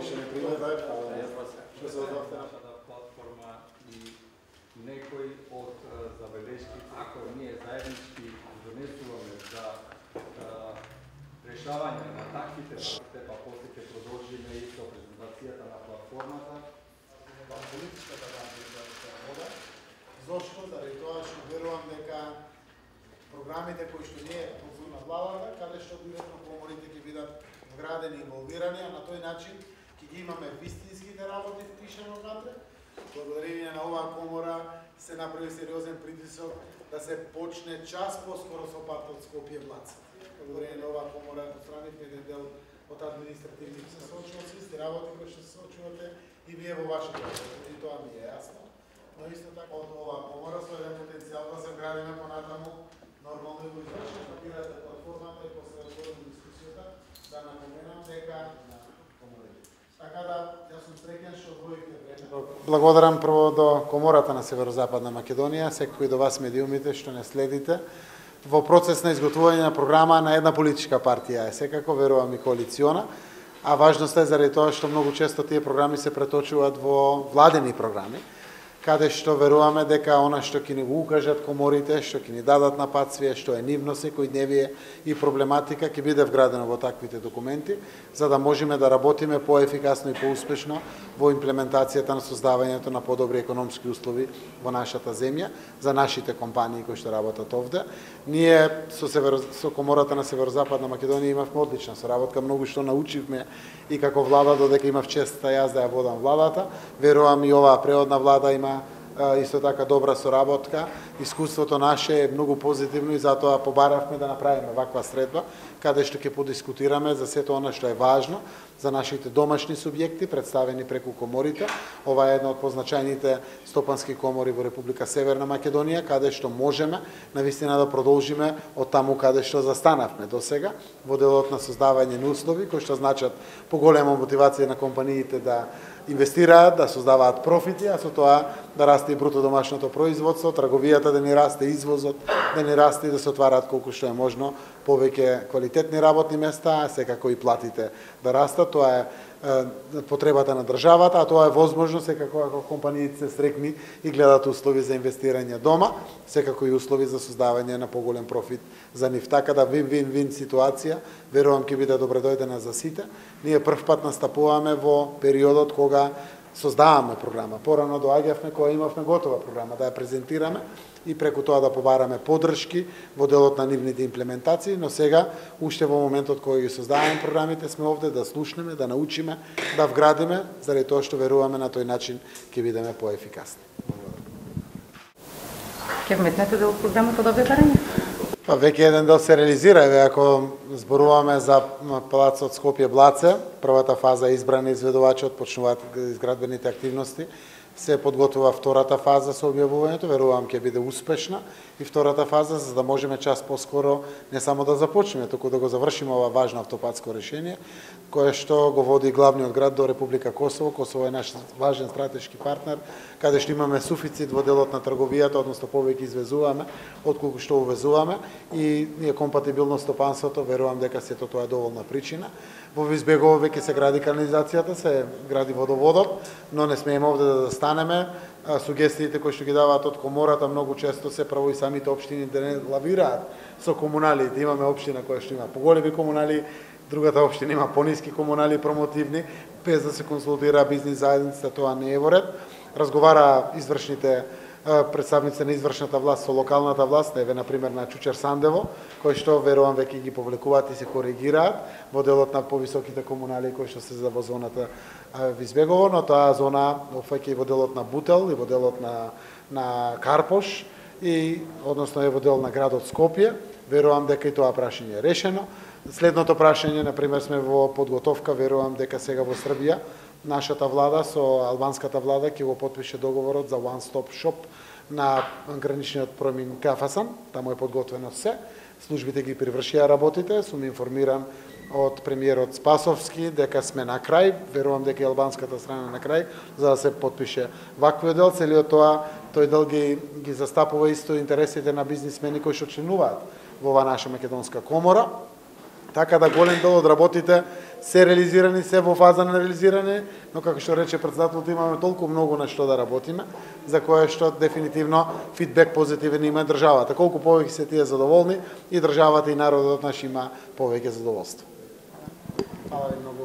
Ще не пријде, што се одавте на платформа и некои од забелешки, ако ние заеднички донесуваме за решавање на таквите практики, па после ќе продолжиме и со презентацијата на платформата. Политичката партија вода. Зошто? Заради тоа што верувам дека програмите кои што ние на владата, каде што директно коморите ќе бидат вградени и инволвирани, а на тој начин ќе ги имаме вистинските работи впишено внатре. Благодарение на оваа комора се направи сериозен притисок да се почне час поскоро со патот Скопје-Блаце. Благодарение на оваа комора отстранивме еден дел од административните соочуваци, сте работи кои што се соочувате и вие во вашите работи, и тоа ми е јасно. Но исто така од оваа комора со еден потенцијал да се вградиме понатаму нормално и го извршиме, папирате платформата и после отвориме дискусијата, да напоменам дека така да, јас сум среќен што одвоивте време. Благодарам прво до Комората на Северозападна Македонија, секој до вас медиумите што не следите. Во процес на изготвување на програма на една политичка партија е секако, верувам и коалициона, а важноста е заради тоа што многу често тие програми се преточуваат во владени програми, каде што веруваме дека она што ќе ни го укажат коморите, што ќе ни дадат на патствие, што е нивно секојдневие и проблематика, ќе биде вградено во таквите документи, за да можеме да работиме поефикасно и поуспешно во имплементацијата на создавањето на подобри економски услови во нашата земја, за нашите компании кои што работат овде. Ние со Комората на Северозападна Македонија имавме одлична соработка, многу што научивме и како влада, додека имав честа јас да ја водам владата. Верувам и оваа преодна влада има исто така добра соработка. Искуството наше е многу позитивно и затоа побаравме да направиме ваква средба, каде што ќе подискутираме за сето она што е важно за нашите домашни субјекти, представени преку коморите. Ова е една од позначајните стопански комори во Република Северна Македонија, каде што можеме навистина да продолжиме од таму каде што застанавме до сега, во делот на создавање на услови, кои што значат поголема мотивација на компаниите да инвестираат, да создаваат профити, а со тоа да расте и бруто домашното производство, трговијата да ни расте, извозот да ни расте и да се отвараат колку што е можно повеќе квалитетни работни места, а секако и платите да растат. Тоа е потребата на државата, а тоа е возможно секако ако компаниите се срекни и гледат услови за инвестирање дома, секако и услови за создавање на поголем профит за нив. Така да вин-вин-вин ситуација, верувам ќе биде добре дојдена за сите. Ние прв пат настапуваме во периодот кога создаваме програма. Порано доаѓавме кога имавме готова програма да ја презентираме и преку тоа да побараме поддршки во делот на нивните имплементации, но сега, уште во моментот кога ги создаваме програмите, сме овде да слушнеме, да научиме, да вградиме, заради тоа што веруваме на тој начин ќе бидеме поефикасни. Ќе вметнете дел програмата до барање? Па веќе еден дел се реализира, ако зборуваме за палацот Скопје-Блаце, првата фаза е избрана изведувачот, почнуваат изградбените активности, се подготвува втората фаза со објавувањето, верувам ќе биде успешна и втората фаза за да можеме час поскоро не само да започнеме, туку да го завршиме ова важно автопатско решение, кое што го води главниот град до Република Косово. Косово е наш важен стратешки партнер, каде што имаме суфицит во делот на трговијата, односно повеќе извезуваме отколку што увезуваме и ние компатибилно стопанството, верувам дека сето тоа е доволна причина. Во Визбегово веќе се гради канализацијата, се гради водоводот, но не смееме овде да застанеме. Сугестиите кои што ги даваат од комората многу често се право и самите општини да не лавираат со комуналите. Имаме општина која што има поголеми комунали, другата општина има пониски комунали промотивни, без да се консултира бизнис заедницата, тоа не е во ред. Разговара извршните представници на извршната власт со локалната власт, еве на пример на Чучер Сандево, кои што верувам веќе ги повлекуваат и се коригираат во делот на повисоките комунали кои што се за во зоната Визбегово, но таа зона опфаќа и во делот на Бутел и во делот на Карпош и односно е во дел на градот Скопје. Верувам дека и тоа прашање е решено. Следното прашање, на пример, сме во подготовка, верувам дека сега во Србија нашата влада со албанската влада ќе го потпише договорот за One Stop Shop на граничниот промин Кафасан. Таму е подготвено се. Службите ги привршија работите. Сум информиран од премиерот Спасовски дека сме на крај. Верувам дека и албанската страна на крај за да се потпише ваквиот дел. Целиот тој дел ги застапува исто интересите на бизнисмени кои што членуваат во оваа наша македонска комора. Така да голем дел од работите се реализирани, се во фаза на реализиране, но како што рече председателот, имаме толку многу на што да работиме, за кое што дефинитивно фидбек позитивен има државата. Колку повеќе се тие задоволни, и државата и народот наш има повеќе задоволство. Фала ви многу.